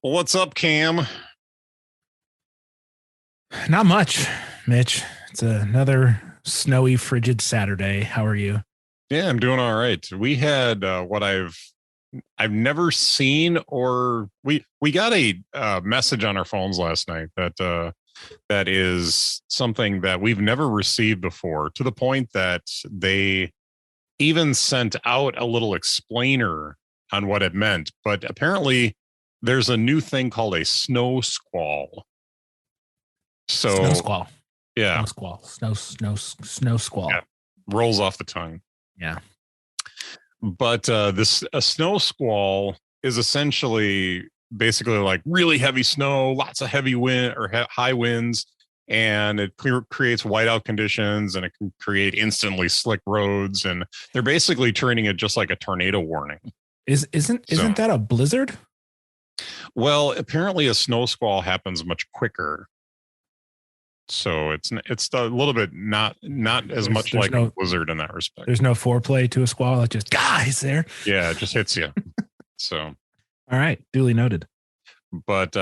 Well, what's up, Cam? Not much, Mitch. It's another snowy, frigid Saturday. How are you? Yeah, I'm doing all right. We had what I've never seen, or we got a message on our phones last night that is something that we've never received before, to the point that they even sent out a little explainer on what it meant. But apparently, there's a new thing called a snow squall. Snow So squall. yeah, Snow squall. Snow yeah, squall. rolls off the tongue. Yeah. But this a snow squall is essentially basically like really heavy snow, lots of heavy wind or high winds, and it creates whiteout conditions, and it can create instantly slick roads, and they're basically treating it just like a tornado warning. Isn't So, that a blizzard? well, apparently a snow squall happens much quicker. So it's a little bit not as There's much there's like a no blizzard in that respect. there's no foreplay to a squall. It just guys there. Yeah, it just hits you. So All right, duly noted. but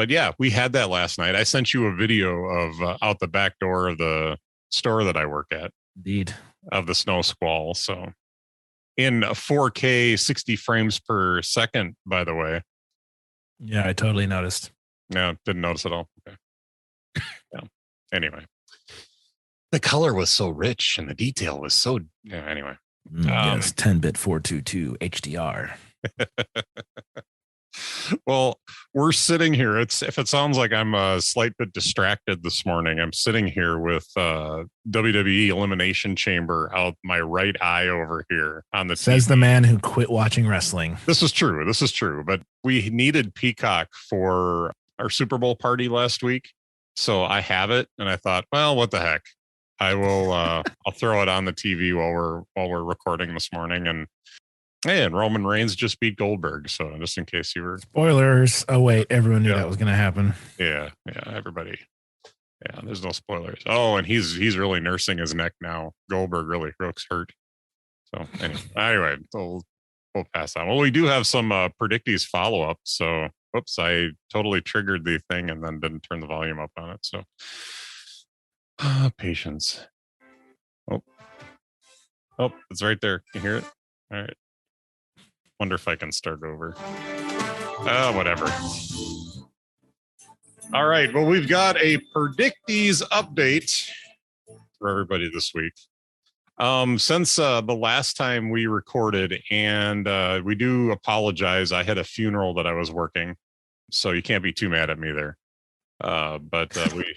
yeah, we had that last night. I sent you a video of out the back door of the store that I work at, Indeed. of the snow squall. So in 4K 60 frames per second, by the way. Yeah, I totally noticed. No, didn't notice at all. Okay. Yeah. Anyway, the color was so rich and the detail was so, yeah, anyway. Yes, 10-bit 422 HDR. Well, we're sitting here. It's if it sounds like I'm a slight bit distracted this morning, I'm sitting here with WWE Elimination Chamber out my right eye over here on the Says TV. the man who quit watching wrestling. This is true. This is true. But we needed Peacock for our Super Bowl party last week, so I have it, and I thought, well, what the heck? I will. I'll throw it on the TV while we're recording this morning, and Roman Reigns just beat Goldberg. So just in case you were, Spoilers. Oh wait, everyone knew yeah, that was going to happen. yeah, everybody. Yeah, there's no spoilers. Oh, and he's really nursing his neck now. Goldberg really looks hurt. So anyway, we'll pass on. Well, we do have some predictees follow up. So whoops, I totally triggered the thing and then didn't turn the volume up on it. So patience. Oh, oh, it's right there. Can you hear it? All right. Wonder if I can start over. Whatever. All right. Well, we've got a predictees update for everybody this week. Since the last time we recorded, and we do apologize, I had a funeral that I was working, so you can't be too mad at me there. But we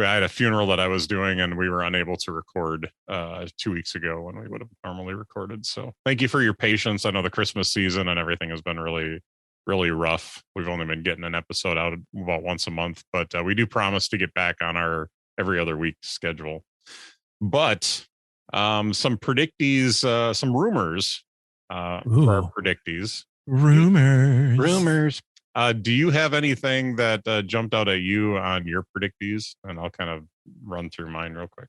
I had a funeral that I was doing, and we were unable to record 2 weeks ago when we would have normally recorded. So thank you for your patience. I know the Christmas season and everything has been really, really rough. We've only been getting an episode out about once a month, but we do promise to get back on our every other week schedule. But some predictees, some rumors for our predictees. Rumors. Do you have anything that jumped out at you on your predictees? And I'll kind of run through mine real quick.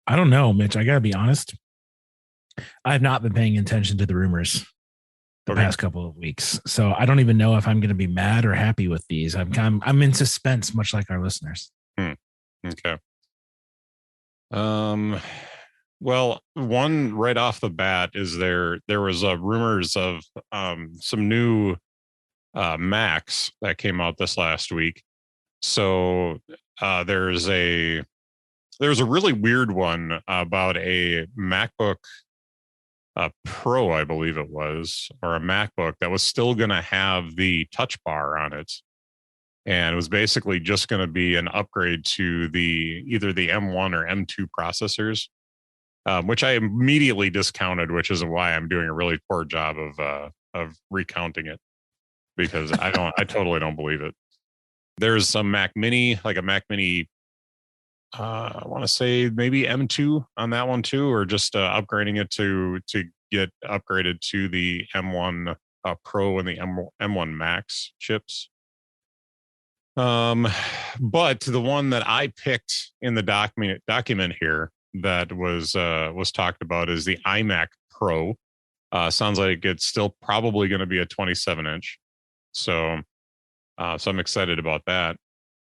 I don't know, Mitch. I got to be honest. I have not been paying attention to the rumors the past couple of weeks. So I don't even know if I'm going to be mad or happy with these. I'm in suspense, much like our listeners. Okay. Well, one right off the bat is there was rumors of some new Macs that came out this last week. So there's a really weird one about a MacBook Pro, I believe it was, or a MacBook that was still going to have the touch bar on it. And it was basically just going to be an upgrade to either the M1 or M2 processors, which I immediately discounted, which is why I'm doing a really poor job of recounting it, because I totally don't believe it. There's some Mac Mini, like a Mac Mini. I want to say maybe M2 on that one too, or just upgrading it to get upgraded to the M1 Pro and the M1 Max chips. But the one that I picked in the document here that was talked about is the iMac Pro. Sounds like it's still probably going to be a 27 inch. So So I'm excited about that.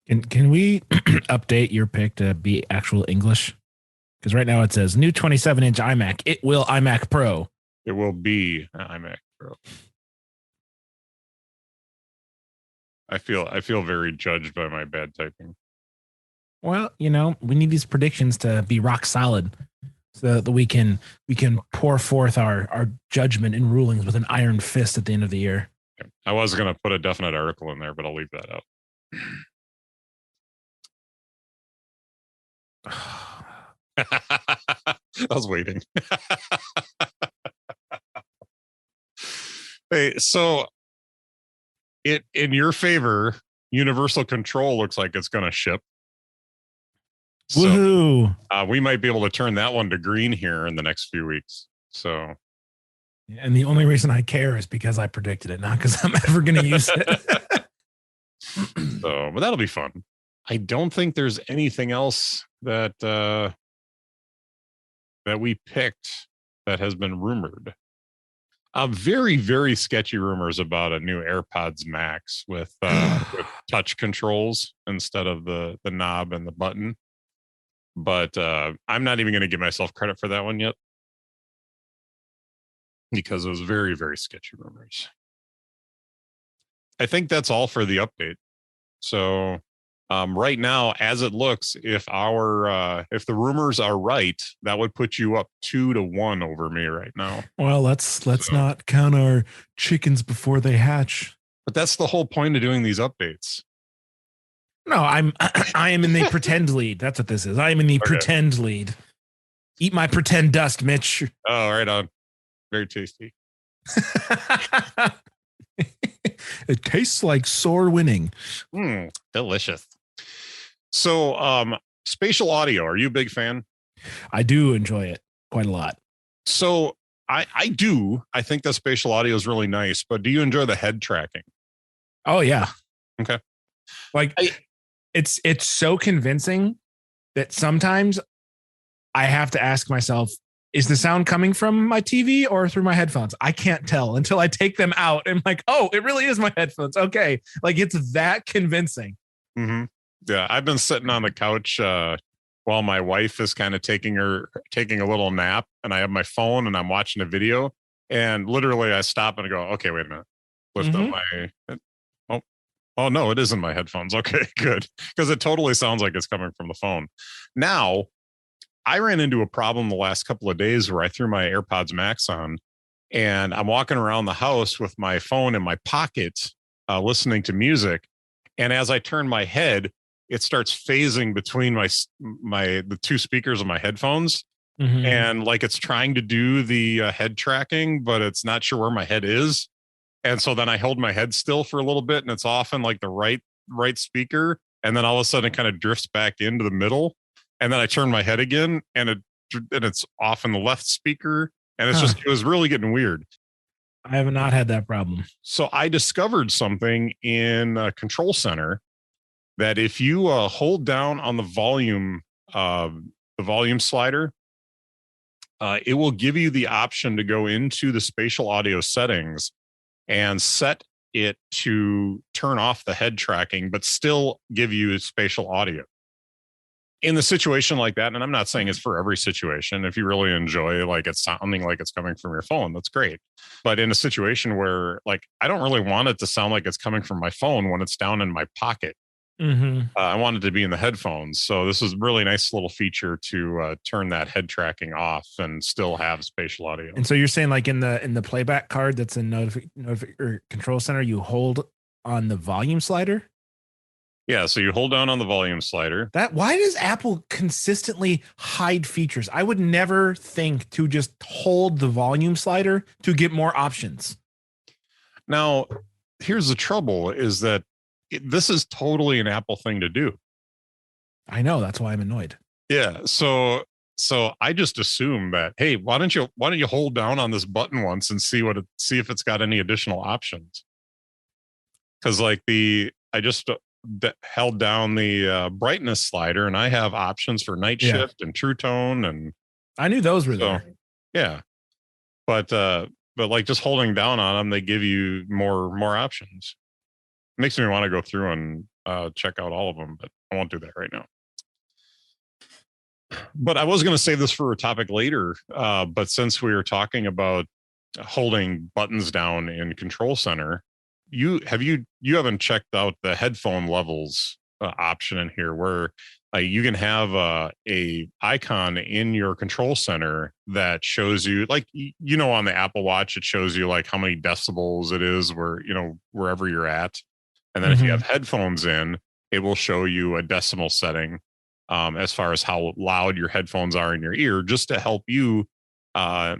Can we update your pick to be actual English? Because right now it says new 27-inch iMac. It will iMac Pro. It will be an iMac Pro. I feel very judged by my bad typing. Well, we need these predictions to be rock solid so that we can pour forth our judgment and rulings with an iron fist at the end of the year. I was going to put a definite article in there, but I'll leave that out. I was waiting. Hey, so it in your favor, Universal Control looks like it's going to ship. So Woohoo! we might be able to turn that one to green here in the next few weeks. So, and the only reason I care is because I predicted it, not because I'm ever going to use it. so, but that'll be fun. I don't think there's anything else that that we picked that has been rumored. Very, very sketchy rumors about a new AirPods Max with touch controls instead of the knob and the button. But I'm not even going to give myself credit for that one yet because it was very, very sketchy rumors. I think that's all for the update. So right now, as it looks, if the rumors are right, that would put you up 2-1 over me right now. Well, let's not count our chickens before they hatch. But that's the whole point of doing these updates. No, I am in the pretend lead. That's what this is. I am in the pretend lead. Eat my pretend dust, Mitch. Oh, right on. Very tasty. It tastes like sore winning. Delicious. So, spatial audio. Are you a big fan? I do enjoy it quite a lot. So I do. I think the spatial audio is really nice, but do you enjoy the head tracking? Oh yeah. Okay. Like it's so convincing that sometimes I have to ask myself, is the sound coming from my TV or through my headphones? I can't tell until I take them out. And I'm like, oh, it really is my headphones. Okay. Like it's that convincing. Mm-hmm. Yeah. I've been sitting on the couch while my wife is kind of taking a little nap, and I have my phone and I'm watching a video, and literally I stop and I go, okay, wait a minute. Lift up my oh no, it isn't my headphones. Okay, good. Because it totally sounds like it's coming from the phone. Now, I ran into a problem the last couple of days where I threw my AirPods Max on, and I'm walking around the house with my phone in my pocket, listening to music. And as I turn my head, it starts phasing between the two speakers of my headphones. Mm-hmm. And like it's trying to do the head tracking, but it's not sure where my head is. And so then I hold my head still for a little bit, and it's off in like the right speaker. And then all of a sudden it kind of drifts back into the middle. And then I turn my head again, and it's off in the left speaker. And it's it was really getting weird. I have not had that problem. So I discovered something in Control Center that if you hold down on the volume slider, it will give you the option to go into the spatial audio settings and set it to turn off the head tracking, but still give you spatial audio. In the situation like that, and I'm not saying it's for every situation. If you really enjoy like it's sounding like it's coming from your phone, that's great. But in a situation where like I don't really want it to sound like it's coming from my phone when it's down in my pocket, I want it to be in the headphones. So this is a really nice little feature to turn that head tracking off and still have spatial audio. And so you're saying like in the playback card that's in or Control Center, you hold on the volume slider? Yeah, so you hold down on the volume slider. Why does Apple consistently hide features? I would never think to just hold the volume slider to get more options. Now, here's the trouble is that this is totally an Apple thing to do. I know, that's why I'm annoyed. Yeah, so I just assume that, hey, why don't you hold down on this button once and see if it's got any additional options? Because like I just held down the brightness slider, and I have options for night shift and true tone, and I knew those were there. Yeah, but like just holding down on them, they give you more options. makes me want to go through and check out all of them, but I won't do that right now. But I was going to save this for a topic later. But since we were talking about holding buttons down in Control Center, you haven't checked out the headphone levels option in here, where you can have a icon in your Control Center that shows you, like, on the Apple Watch, it shows you like how many decibels it is wherever you're at. And then if you have headphones in, it will show you a decimal setting as far as how loud your headphones are in your ear, just to help you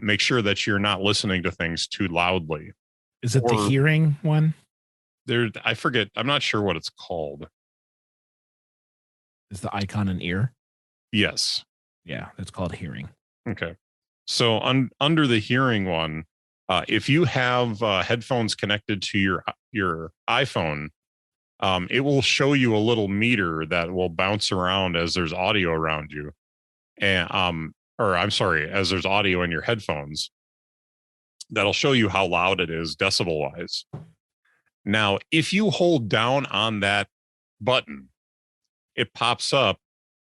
make sure that you're not listening to things too loudly. Is it the hearing one? I forget. I'm not sure what it's called. Is the icon an ear? Yes. Yeah, it's called hearing. Okay. So under the hearing one, if you have headphones connected to your iPhone, it will show you a little meter that will bounce around as there's audio around you. And as there's audio in your headphones, that'll show you how loud it is decibel wise. Now, if you hold down on that button, it pops up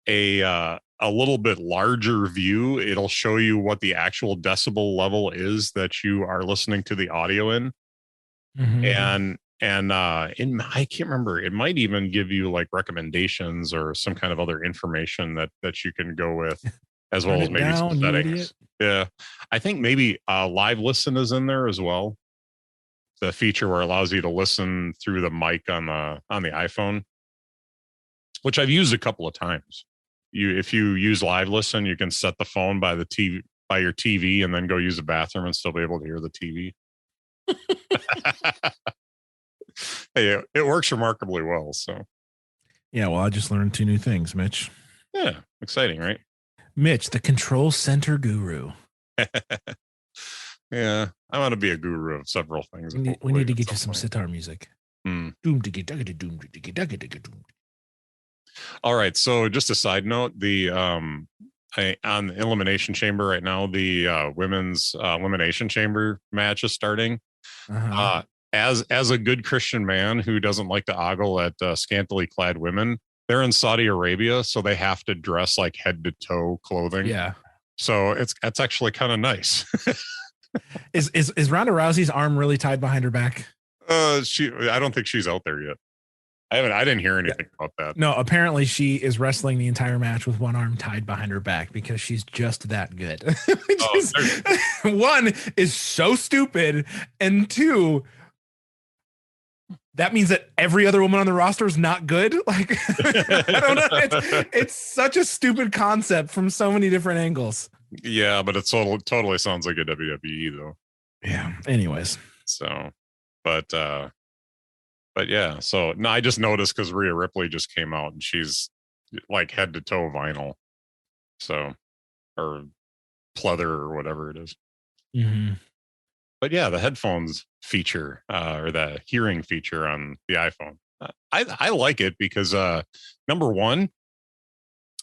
a little bit larger view. It'll show you what the actual decibel level is that you are listening to the audio in. And I can't remember, it might even give you like recommendations or some kind of other information that you can go with, as well as maybe some settings. Yeah. I think maybe live listen is in there as well. The feature where it allows you to listen through the mic on the iPhone, which I've used a couple of times. If you use live listen, you can set the phone by your TV and then go use the bathroom and still be able to hear the TV. Hey, it works remarkably well. So, yeah. Well, I just learned 2 new things, Mitch. Yeah, exciting, right? Mitch, the Control Center guru. Yeah, I want to be a guru of several things. We need to get you some sitar music. All right. So, just a side note: on the Elimination Chamber right now, the women's Elimination Chamber match is starting. As a good Christian man who doesn't like to ogle at scantily clad women, they're in Saudi Arabia, so they have to dress like head to toe clothing. Yeah. So it's actually kind of nice. Is Ronda Rousey's arm really tied behind her back? I don't think she's out there yet. I didn't hear anything about that. No, apparently she is wrestling the entire match with one arm tied behind her back because she's just that good. One is so stupid, and 2, that means that every other woman on the roster is not good. Like, I don't know. It's such a stupid concept from so many different angles. Yeah, but it totally sounds like a WWE though. Yeah. Anyways. So, but yeah. So no, I just noticed because Rhea Ripley just came out and she's like head to toe vinyl. So, or pleather or whatever it is. But yeah, the headphones feature or the hearing feature on the iPhone, I like it because number one,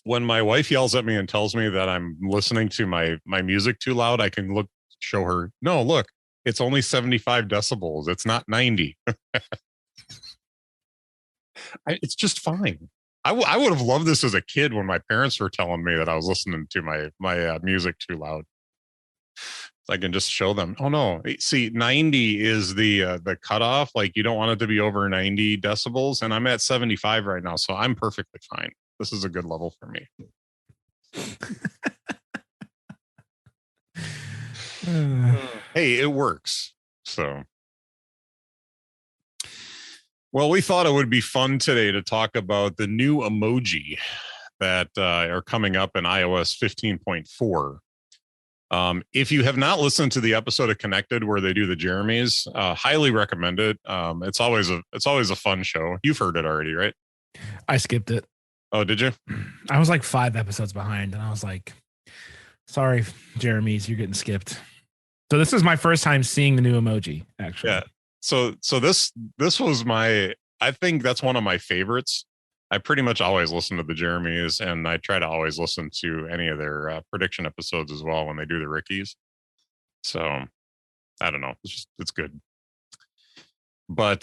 when my wife yells at me and tells me that I'm listening to my music too loud, I can show her, no, look, it's only 75 decibels. It's not 90. It's just fine. I would have loved this as a kid when my parents were telling me that I was listening to my music too loud. I can just show them. Oh no! See, 90 is the cutoff. Like you don't want it to be over 90 decibels, and I'm at 75 right now, so I'm perfectly fine. This is a good level for me. Hey, it works. So, well, we thought it would be fun today to talk about the new emoji that are coming up in iOS 15.4. If you have not listened to the episode of Connected where they do the Jeremys, highly recommend it. It's always a fun show. You've heard it already, right? I skipped it. Oh, did you? I was like 5 episodes behind, and I was like, "Sorry, Jeremys, you're getting skipped." So this is my first time seeing the new emoji. Actually, yeah. So this was I think that's one of my favorites. I pretty much always listen to the Jeremys, and I try to always listen to any of their prediction episodes as well when they do the Rickies. So I don't know. It's good. But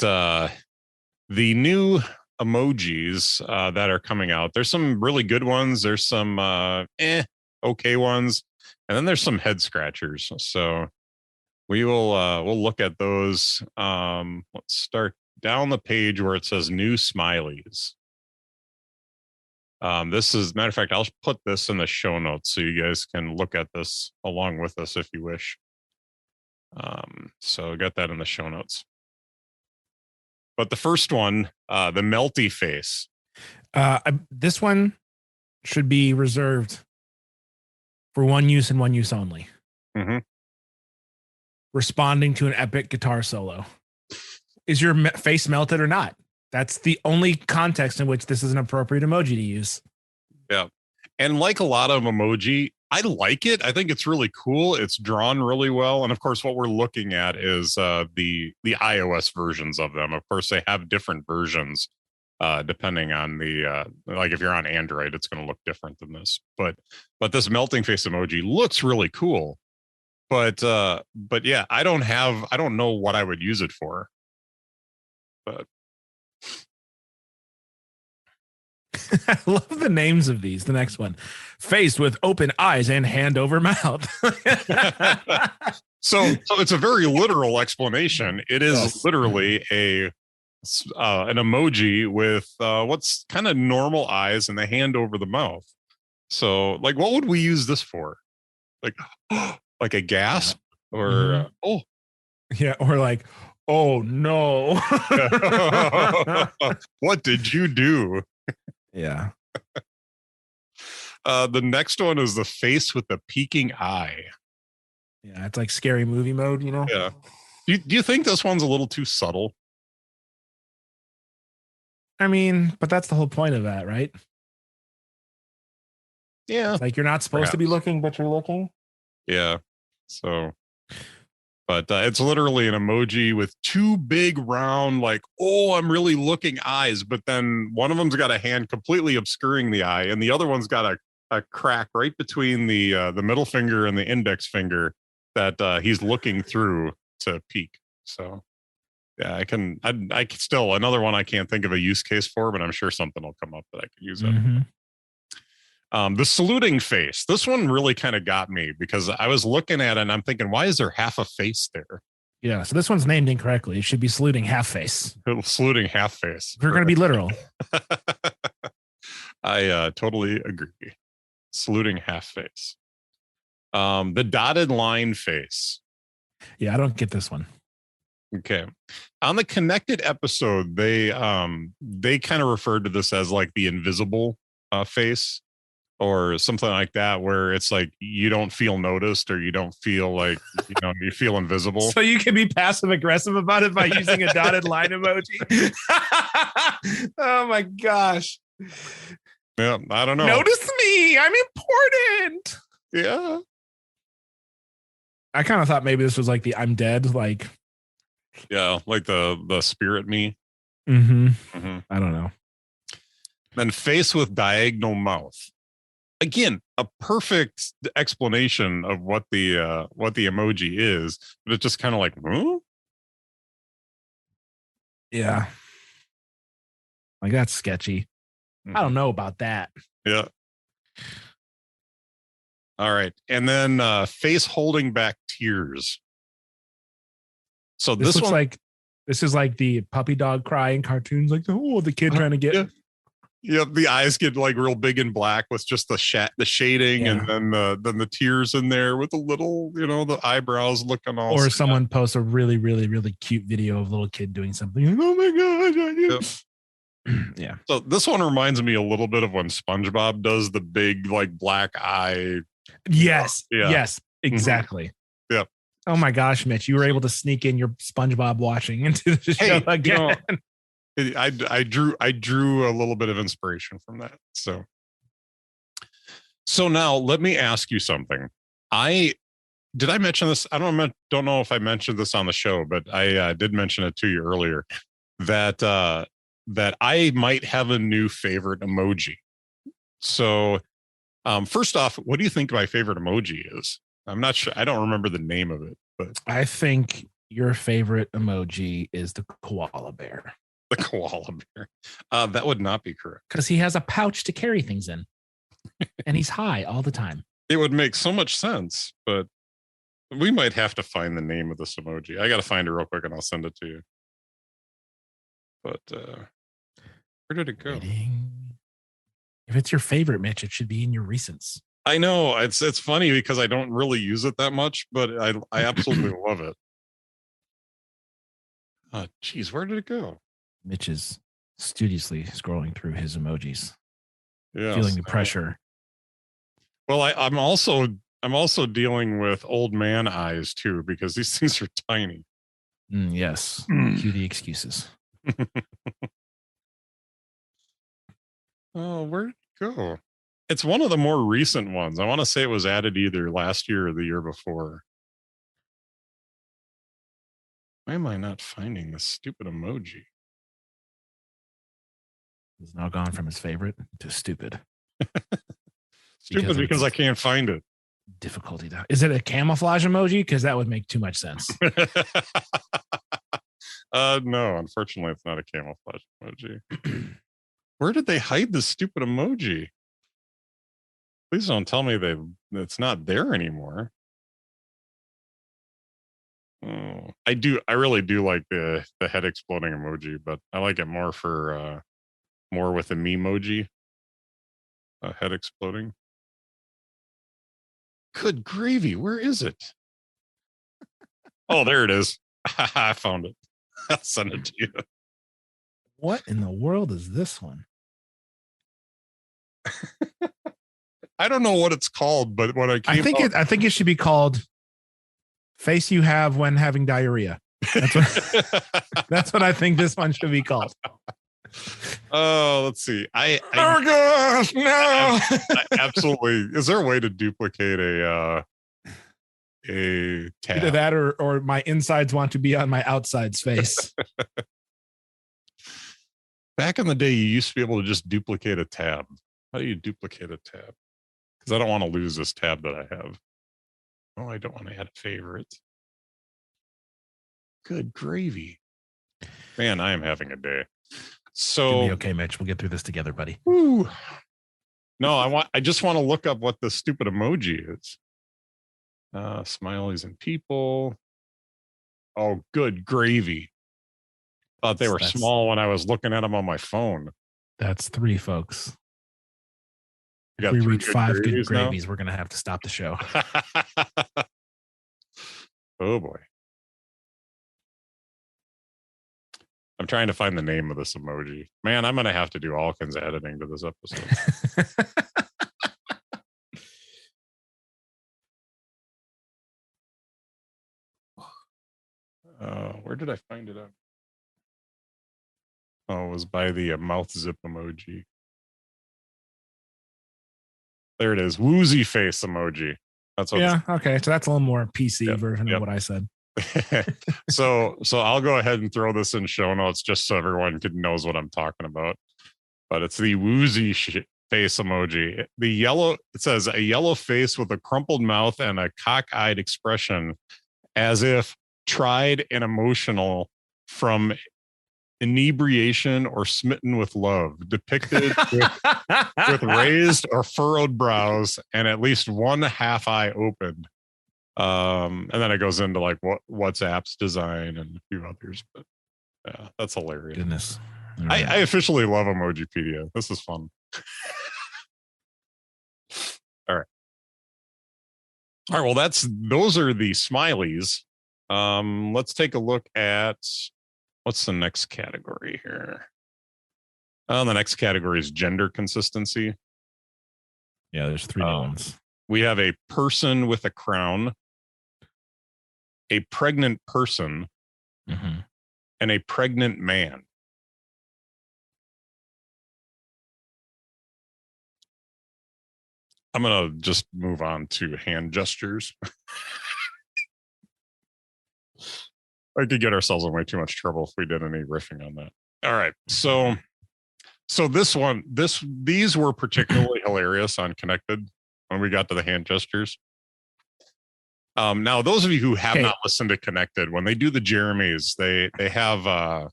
the new emojis that are coming out. There's some really good ones. There's some okay ones, and then there's some head scratchers. So we'll look at those. Let's start down the page where it says new smileys. This is, matter of fact, I'll put this in the show notes so you guys can look at this along with us if you wish. So got that in the show notes. But the first one, the melty face. This one should be reserved for one use and one use only. Mm-hmm. Responding to an epic guitar solo. Is your face melted or not? That's the only context in which this is an appropriate emoji to use. Yeah. And like a lot of emoji, I like it. I think it's really cool. It's drawn really well. And of course, what we're looking at is the iOS versions of them. Of course, they have different versions depending on the like if you're on Android, it's going to look different than this. But this melting face emoji looks really cool. But yeah, I don't know what I would use it for. But I love the names of these. The next one, faced with open eyes and hand over mouth. so it's a very literal explanation. It is literally an emoji with what's kind of normal eyes and the hand over the mouth. So like, what would we use this for? Like, like a gasp or oh yeah, or like, oh no. What did you do? Yeah. The next one is the face with the peeking eye. Yeah, it's like scary movie mode, you know? Yeah. Do you think this one's a little too subtle? I mean, but that's the whole point of that, right? Yeah. It's like you're not supposed to be looking, but you're looking. Yeah. So, but it's literally an emoji with two big round, like, oh, I'm really looking eyes. But then one of them's got a hand completely obscuring the eye, and the other one's got a crack right between the middle finger and the index finger that he's looking through to peek. So, yeah, I can still, another one I can't think of a use case for, but I'm sure something will come up that I could use it. The saluting face. This one really kind of got me because I was looking at it and I'm thinking, why is there half a face there? Yeah, so this one's named incorrectly. It should be saluting half face. Saluting half face. If we're going to be literal. I totally agree. Saluting half face. The dotted line face. Yeah, I don't get this one. Okay. On the connected episode, they kind of referred to this as like the invisible face or something like that, where it's like you don't feel noticed or you don't feel like, you feel invisible. So you can be passive aggressive about it by using a dotted line emoji. Oh my gosh. Yeah, I don't know. Notice me. I'm important. Yeah. I kind of thought maybe this was like the I'm dead, like. Yeah, like the spirit me. I don't know. Then face with diagonal mouth. Again, a perfect explanation of what the emoji is, but it's just kind of like, huh? Yeah. Like that's sketchy. I don't know about that. Yeah. All right. And then face holding back tears. So this looks one, like this is like the puppy dog cry in cartoons, like the kid trying to get. Yeah, the eyes get like real big and black with just the shading, and then the tears in there with a little, the eyebrows looking all. Or someone posts a really, really, really cute video of a little kid doing something. Like, oh my gosh! Yeah. So this one reminds me a little bit of when SpongeBob does the big like black eye. Yes. Yeah. Yes. Exactly. Yeah. Oh my gosh, Mitch! You were able to sneak in your SpongeBob watching into the show again. I drew a little bit of inspiration from that. So now let me ask you something. Did I mention this? I don't know if I mentioned this on the show, but I did mention it to you earlier that I might have a new favorite emoji. So first off, what do you think my favorite emoji is? I'm not sure. I don't remember the name of it, but I think your favorite emoji is the koala bear. The koala bear. That would not be correct. Because he has a pouch to carry things in. And he's high all the time. It would make so much sense, but we might have to find the name of this emoji. I got to find it real quick and I'll send it to you. But where did it go? Waiting. If it's your favorite, Mitch, it should be in your recents. I know it's funny because I don't really use it that much, but I absolutely love it. Oh, geez, where did it go? Mitch is studiously scrolling through his emojis, yeah, feeling the pressure. Well, I'm also dealing with old man eyes too because these things are tiny. Yes, cue the excuses. Oh, where'd it go? It's one of the more recent ones. I want to say it was added either last year or the year before. Why am I not finding this stupid emoji? He's now gone from his favorite to stupid. Stupid because I can't find it. Difficulty. Is it a camouflage emoji? Because that would make too much sense. No, unfortunately, it's not a camouflage emoji. Where did they hide this stupid emoji? Please don't tell me it's not there anymore. Oh, I really do like the head exploding emoji, but I like it more for more with the memoji. Head exploding. Good gravy, where is it? Oh, there it is. I found it. I'll send it to you. What in the world is this one? I don't know what it's called, but when I think it should be called "Face You Have When Having Diarrhea." That's what I think this one should be called. Oh, let's see. Oh gosh, no! I absolutely. Is there a way to duplicate a tab? Either that or my insides want to be on my outside's face. Back in the day, you used to be able to just duplicate a tab. How do you duplicate a tab? Because I don't want to lose this tab that I have. Oh, I don't want to add a favorite. Good gravy. Man, I am having a day. So be okay, Mitch. We'll get through this together, buddy. Woo. No, I just want to look up what the stupid emoji is. Smileys and people. Oh, good gravy. Thought they were small when I was looking at them on my phone. That's 3, folks. If we reach 5 good gravies, we're going to have to stop the show. Oh, boy. I'm trying to find the name of this emoji. Man, I'm going to have to do all kinds of editing to this episode. Where did I find it up? Oh, it was by the mouth zip emoji. There it is. Woozy face emoji. That's what. Yeah. Okay. So that's a little more PC version of what I said. so I'll go ahead and throw this in show notes just so everyone knows what I'm talking about. But it's the woozy face emoji. The yellow, it says a yellow face with a crumpled mouth and a cockeyed expression as if tried and emotional from inebriation or smitten with love, depicted with raised or furrowed brows and at least one half eye opened. And then it goes into like WhatsApp's design and a few others, but yeah, that's hilarious. Goodness. Right. I officially love Emojipedia. This is fun. All right. Well, those are the smileys. Let's take a look at what's the next category here. The next category is gender consistency. Yeah, there's 3 new ones. We have a person with a crown, a pregnant person, and a pregnant man. I'm going to just move on to hand gestures. I could get ourselves in way too much trouble if we did any riffing on that. All right. So these were particularly hilarious on Connected when we got to the hand gestures. Now, those of you who have not listened to Connected, when they do the Jeremys, they have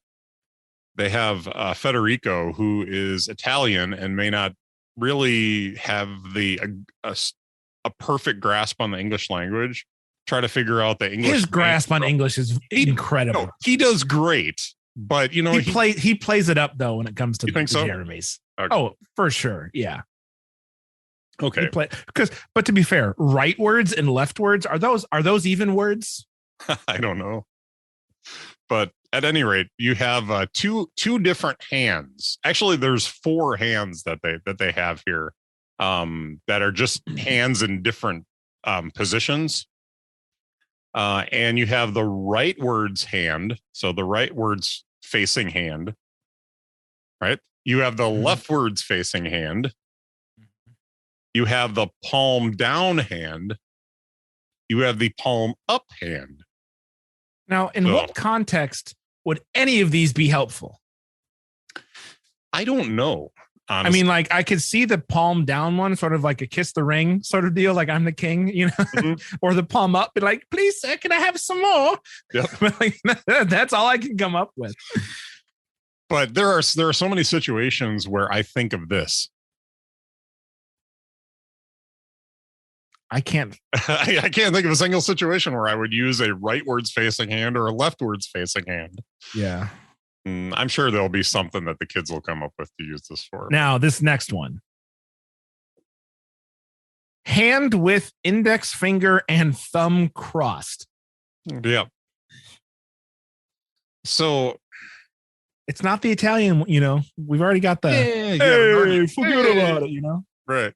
they have Federico, who is Italian and may not really have a perfect grasp on the English language. Try to figure out the English. His grasp on English is incredible. No, he does great, but he plays it up though when it comes to you think the so? Jeremys. Okay. Oh, for sure, yeah. Okay, but to be fair, right words and left words are those even words? I don't know, but at any rate, you have two different hands. Actually, there's 4 hands that they have here, that are just hands in different positions. And you have the right words hand, so the right words facing hand, right? You have the leftwards facing hand. You have the palm down hand. You have the palm up hand. Now, in what context would any of these be helpful? I don't know. Honestly. I mean, like, I could see the palm down one, sort of like a kiss the ring sort of deal, like I'm the king, you know, mm-hmm. Or the palm up, be like, please, sir, can I have some more? Yep. Like, that's all I can come up with. But there are so many situations where I think of this. I can't I can't think of a single situation where I would use a rightwards facing hand or a leftwards facing hand. Yeah. I'm sure there'll be something that the kids will come up with to use this for. Now, this next one. Hand with index finger and thumb crossed. Yep. So it's not the Italian, you know. We've already got the forget about it, you know. Right.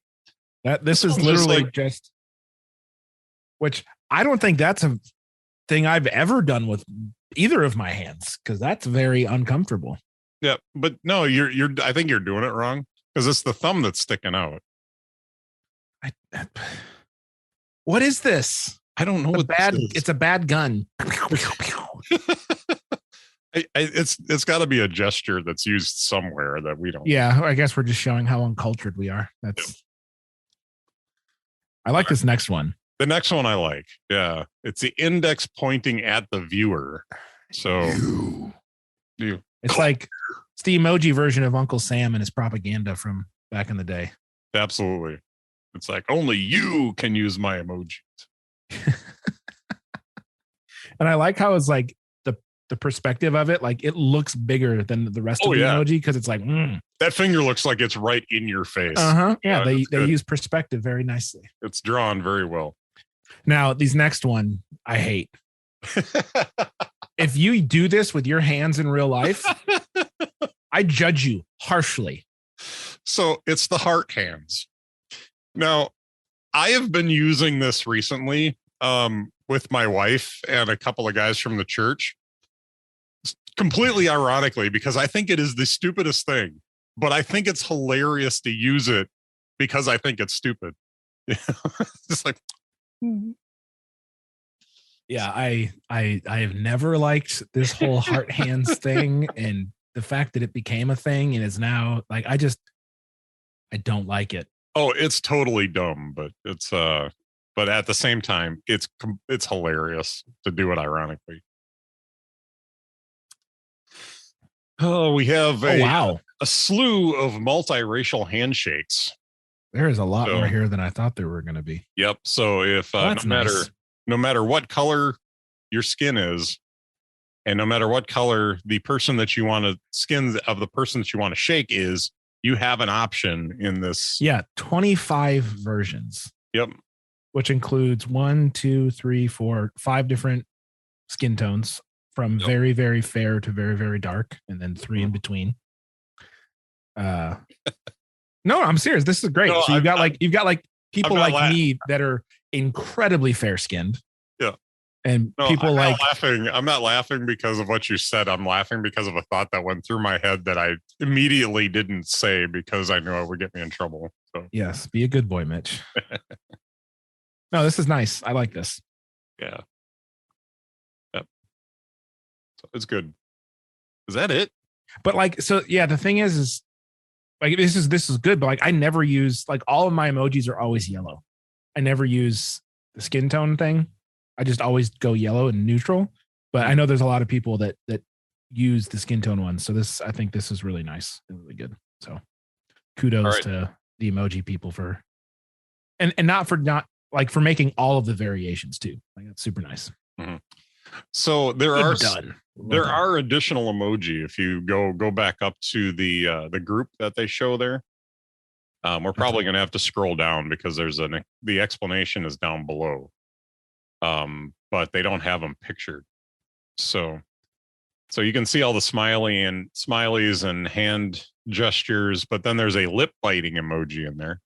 This is literally just which I don't think that's a thing I've ever done with either of my hands, because that's very uncomfortable. Yeah, but no, I think you're doing it wrong, because it's the thumb that's sticking out. What is this? I don't know. It's a bad gun. It's got to be a gesture that's used somewhere that we don't. Yeah, I guess we're just showing how uncultured we are. I like this next one. The next one I like. Yeah. It's the index pointing at the viewer. So you. It's like it's the emoji version of Uncle Sam and his propaganda from back in the day. Absolutely. It's like only you can use my emojis. And I like how it's like the perspective of it, like it looks bigger than the rest of the emoji, because it's like that finger looks like it's right in your face. Yeah, they use perspective very nicely. It's drawn very well. Now, these next one I hate. If you do this with your hands in real life, I judge you harshly. So it's the heart hands. Now, I have been using this recently with my wife and a couple of guys from the church. Completely ironically, because I think it is the stupidest thing, but I think it's hilarious to use it because I think it's stupid. Just like, yeah, I have never liked this whole heart hands thing, and the fact that it became a thing and is now like, I don't like it. Oh, it's totally dumb, but but at the same time, it's hilarious to do it ironically. Oh, we have a slew of multiracial handshakes. There is a lot more here than I thought there were going to be. Yep. So if no matter what color your skin is, and no matter what color the person that you want to the person that you want to shake is, you have an option in this. Yeah, 25 versions. Yep. Which includes 1, 2, 3, 4, 5 different skin tones. From very, very fair to very, very dark, and then 3 in between. No, I'm serious. This is great. No, so you've got like people like me that are incredibly fair skinned. Yeah. And people I'm not laughing because of what you said. I'm laughing because of a thought that went through my head that I immediately didn't say because I knew it would get me in trouble. So yes, be a good boy, Mitch. No, this is nice. I like this. Yeah. It's good. Is that it? But like, so yeah, the thing is like, this is good, but like, I never use, like, all of my emojis are always yellow. I never use the skin tone thing. I just always go yellow and neutral. But I know there's a lot of people that use the skin tone ones. So I think this is really nice and really good. So All kudos right. to the emoji people for, and not like for making all of the variations too. Like that's super nice. Mm-hmm. So there Good are done. Well there done. are additional emoji if you go back up to the group that they show there. We're probably going to have to scroll down because the explanation is down below, but they don't have them pictured. So you can see all the smileys and hand gestures, but then there's a lip biting emoji in there.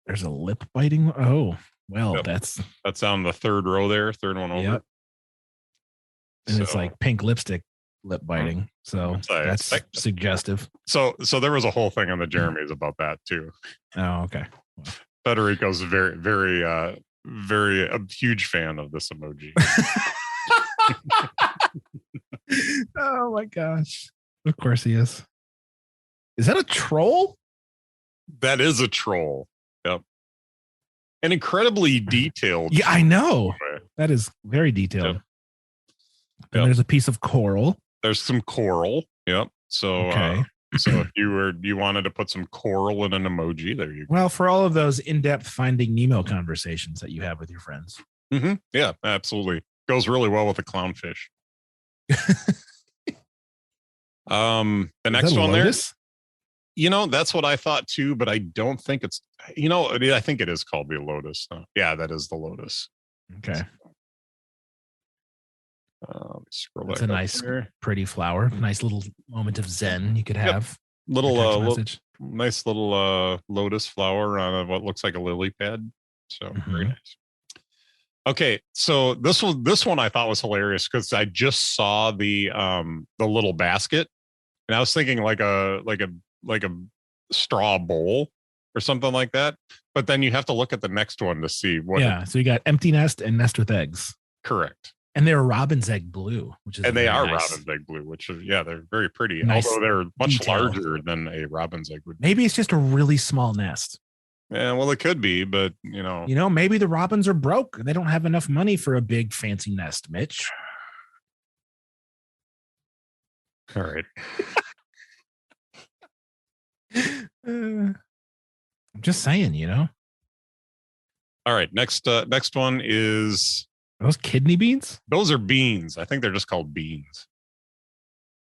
There's a lip biting. Oh, well, Yep. that's on the third row there, third one over. Yep. And it's like pink lipstick lip biting. So that's suggestive. So there was a whole thing on the Jeremy's about that too. Oh, okay. Well. Federico's very, very, very a huge fan of this emoji. Oh my gosh. Of course he is. Is that a troll? That is a troll. Yep. And incredibly detailed. Yeah, I know. That is very detailed. Yep. And there's a piece of coral. There's some coral. Yep. So okay. So if you wanted to put some coral in an emoji, there you go. Well, for all of those in-depth Finding Nemo conversations that you have with your friends. Mm-hmm. Yeah, absolutely. Goes really well with the clownfish. The next one there. That's what I thought too, but I don't think it's. I think it is called the lotus. Yeah, that is the lotus. Okay. It's a nice, pretty flower. Nice little moment of zen you could have. Yep. Nice little lotus flower on what looks like a lily pad. So very nice. Okay, so this one I thought was hilarious because I just saw the little basket, and I was thinking like a straw bowl or something like that. But then you have to look at the next one to see what. Yeah, so you got empty nest and nest with eggs. Correct. And they're robin's egg blue, which is they are nice. robin's egg blue, which is they're very pretty. Nice although they're much detail. larger than a robin's egg would be. Maybe it's just a really small nest. Yeah, well, it could be, but maybe the robins are broke. They don't have enough money for a big fancy nest, Mitch. All right. I'm just saying, All right. Next one is. Are those kidney beans? Those are beans. I think they're just called beans.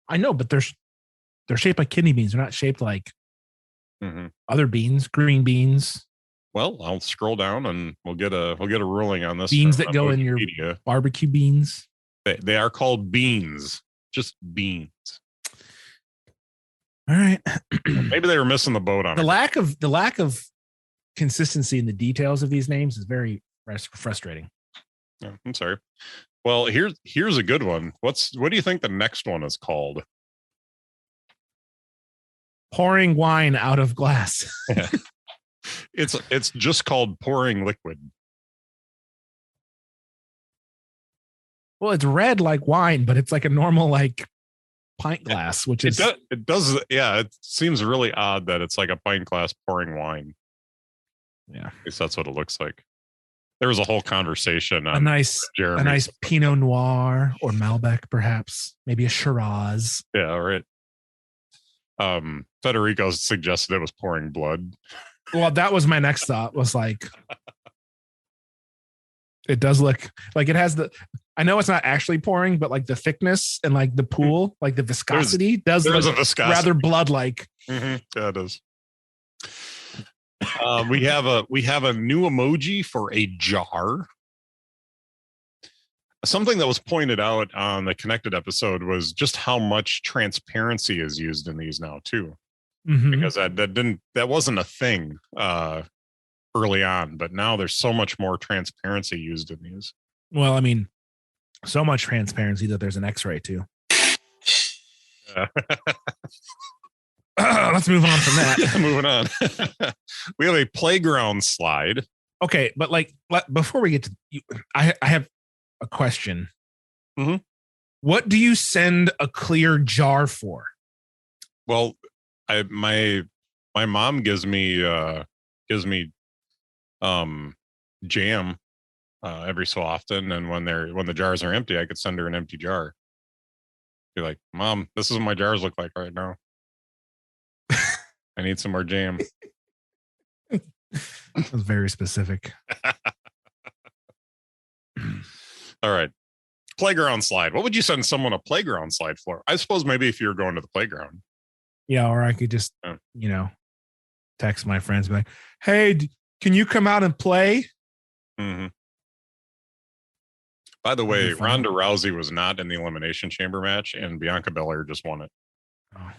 I know, but they're shaped like kidney beans. They're not shaped like other beans, green beans. Well, I'll scroll down and we'll get a ruling on this. Beans that go in your barbecue beans. They are called beans. Just beans. All right. Maybe they were missing the boat on the lack of consistency in the details of these names is very frustrating. Yeah, I'm sorry. Well, here's a good one. What do you think the next one is called? Pouring wine out of glass. Yeah. It's just called pouring liquid. Well, it's red like wine, but it's like a normal like pint glass, which is it does. Yeah, it seems really odd that it's like a pint glass pouring wine. Yeah, at least that's what it looks like. There was a whole conversation on a nice Pinot Noir or Malbec, perhaps, maybe a Shiraz. Yeah, right. Federico suggested it was pouring blood. Well, that was my next thought. Was like, it does look like it has I know it's not actually pouring, but like the thickness and like the pool, like the viscosity does look rather blood-like. Mm-hmm. Yeah, it is. We have a new emoji for a jar. Something that was pointed out on the Connected episode was just how much transparency is used in these now too, because that wasn't a thing early on, but now there's so much more transparency used in these. Well, I mean, so much transparency that there's an X-ray too. Let's move on from that. Moving on. We have a playground slide. Okay, but like before we get to I have a question. Mm-hmm. What do you send a clear jar for? Well, my mom gives me jam every so often, and when the jars are empty, I could send her an empty jar. Be like, Mom, this is what my jars look like right now. I need some more jam. That was very specific. All right. Playground slide. What would you send someone a playground slide for? I suppose maybe if you're going to the playground. Yeah, or I could just, text my friends, be like, "Hey, can you come out and play?" Mm-hmm. By the way, Ronda Rousey was not in the Elimination Chamber match, and Bianca Belair just won it. Oh.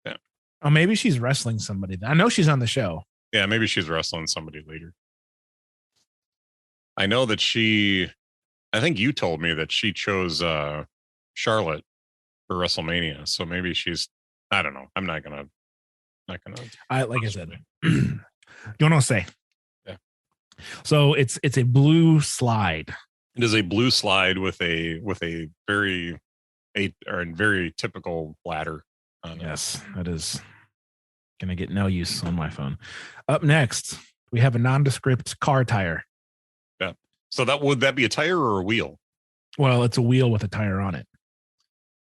Yeah. Oh, maybe she's wrestling somebody. I know she's on the show. Yeah, maybe she's wrestling somebody later. I know that I think you told me that she chose Charlotte for WrestleMania. So maybe I don't know. I'm not gonna. Like I said, don't know say. Yeah. So it's a blue slide. It is a blue slide with a very typical ladder. Yes, that is gonna get no use on my phone. Up next, we have a nondescript car tire. Yeah. So would that be a tire or a wheel? Well, it's a wheel with a tire on it.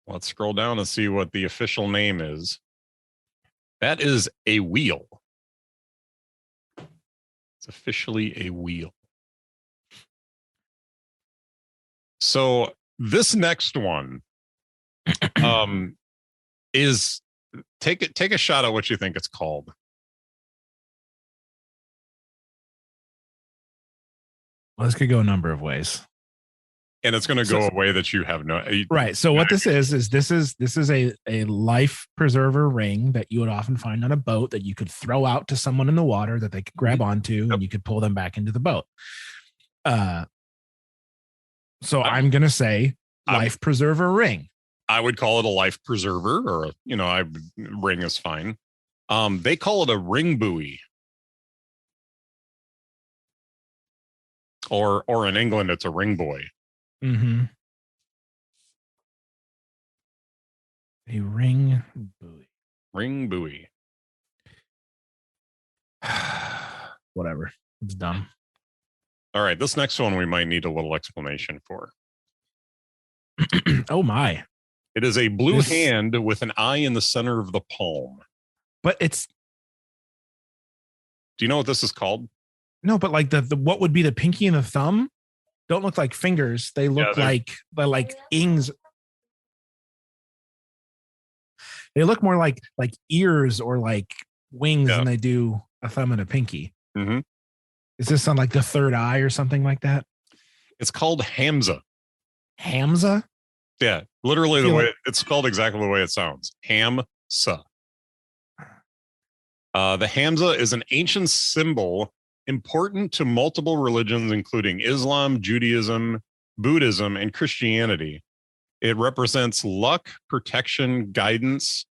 Let's scroll down and see what the official name is. That is a wheel. It's officially a wheel. So this next one is take a shot at what you think it's called. Well, this could go a number of ways. And it's going to go a way that you have no right. So what this is this is a life preserver ring that you would often find on a boat that you could throw out to someone in the water that they could grab onto, and you could pull them back into the boat. So I'm going to say life preserver ring. I would call it a life preserver, or ring is fine. They call it a ring buoy. Or in England, it's a ring buoy. Mm-hmm. A ring buoy. Ring buoy. Whatever. It's dumb. All right. This next one we might need a little explanation for. Oh, my. It is a blue hand with an eye in the center of the palm. But it's... Do you know what this is called? No, but like the what would be the pinky and the thumb don't look like fingers. They look like ings. They look more like ears or like wings than they do a thumb and a pinky. Mm-hmm. Is this on like the third eye or something like that? It's called Hamza. Hamza? Yeah, literally it's spelled exactly the way it sounds. Hamza. The Hamza is an ancient symbol important to multiple religions, including Islam, Judaism, Buddhism, and Christianity. It represents luck, protection, guidance,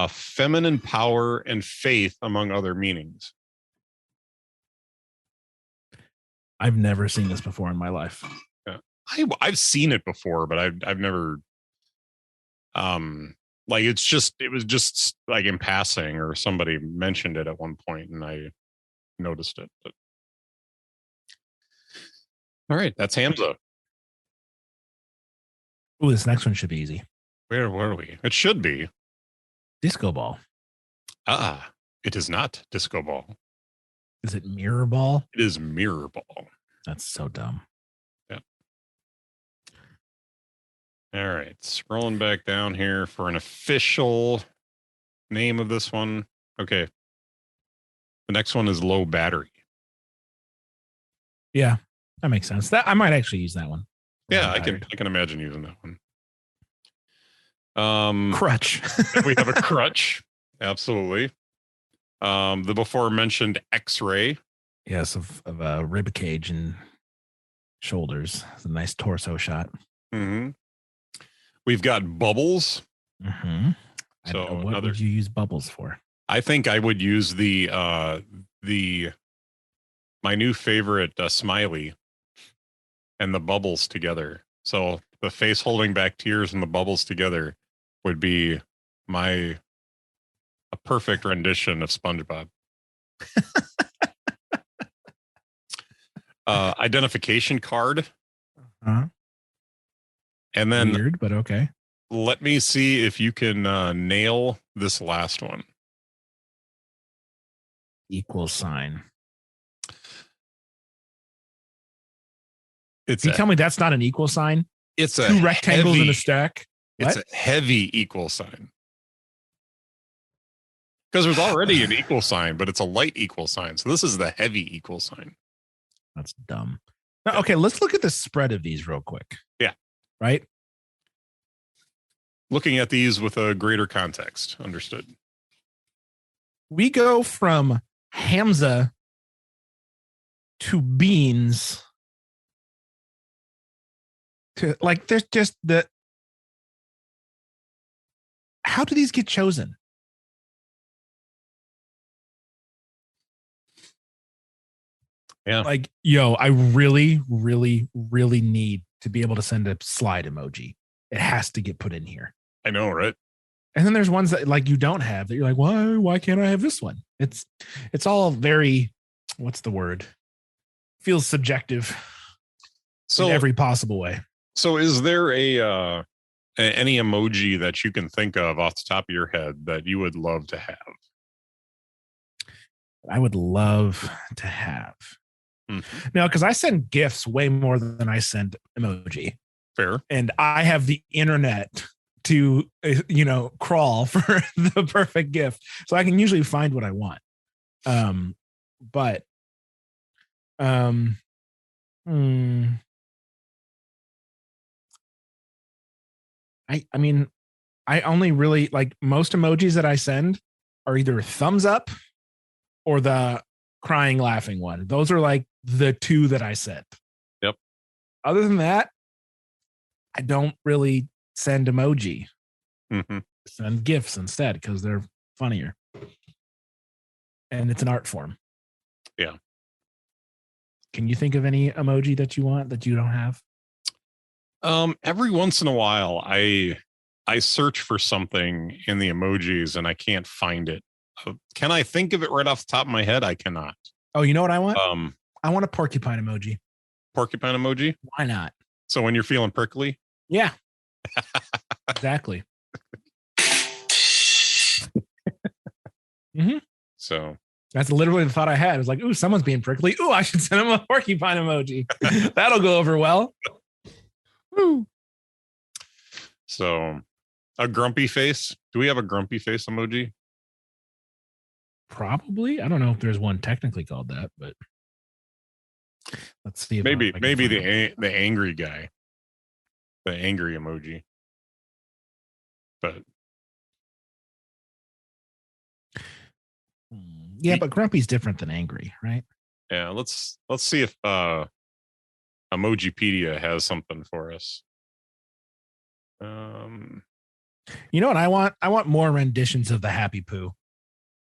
feminine power, and faith, among other meanings. I've never seen this before in my life. Yeah. I've seen it before, but I've never it was just like in passing, or somebody mentioned it at one point and I noticed it. But all right, that's Hamza. Oh, this next one should be easy. Where were we? It should be disco ball. It is not disco ball. Is it mirror ball? It is mirror ball. That's so dumb. Yeah. All right, scrolling back down here for an official name of this one. Okay. The next one is low battery. Yeah, that makes sense. That I might actually use that one. Yeah, I can imagine using that one. Crutch. We have a crutch. Absolutely. The before mentioned X-ray. Yes, of a rib cage and shoulders. It's a nice torso shot. Mm-hmm. We've got bubbles. Mm-hmm. So what would you use bubbles for? I think I would use my new favorite smiley and the bubbles together. So the face holding back tears and the bubbles together would be a perfect rendition of SpongeBob. Identification card. Uh-huh. And then weird, but okay. let me see if you can nail this last one. Equal sign. It's Can you tell me that's not an equal sign? It's two rectangles heavy, in a stack. It's What? a heavy equal sign. Because there's already an equal sign, but it's a light equal sign. So this is the heavy equal sign. That's dumb. Now, okay, let's look at the spread of these real quick. Yeah. Right? Looking at these with a greater context. Understood. We go from Hamza to beans to like there's just the how do these get chosen? Yeah. Like, yo, I really, really, really need to be able to send a slide emoji. It has to get put in here. I know, right? And then there's ones that like you don't have that you're like, why can't I have this one? It's all very, what's the word? Feels subjective. So in every possible way. So is there any emoji that you can think of off the top of your head that you would love to have? I would love to have. Mm-hmm. Now, because I send GIFs way more than I send emoji. Fair. And I have the internet to, crawl for the perfect GIF. So I can usually find what I want. I mean, I only really like most emojis that I send are either thumbs up or the crying laughing one. Those are like the two that I sent. Yep. Other than that, I don't really send emoji. Mm-hmm. Send GIFs instead because they're funnier. And it's an art form. Yeah. Can you think of any emoji that you want that you don't have? Every once in a while I search for something in the emojis and I can't find it. Can I think of it right off the top of my head? I cannot. Oh, you know what I want? I want a porcupine emoji. Porcupine emoji? Why not? So when you're feeling prickly? Yeah. Exactly. Mm-hmm. So that's literally the thought I had. It was like, ooh, someone's being prickly. Ooh, I should send him a porcupine emoji. That'll go over well. Woo. So a grumpy face. Do we have a grumpy face emoji? Probably. I don't know if there's one technically called that, but let's see. If maybe the angry guy, the angry emoji. But yeah, but grumpy's different than angry, right? Yeah, let's see if Emojipedia has something for us. You know what I want? I want more renditions of the happy poo.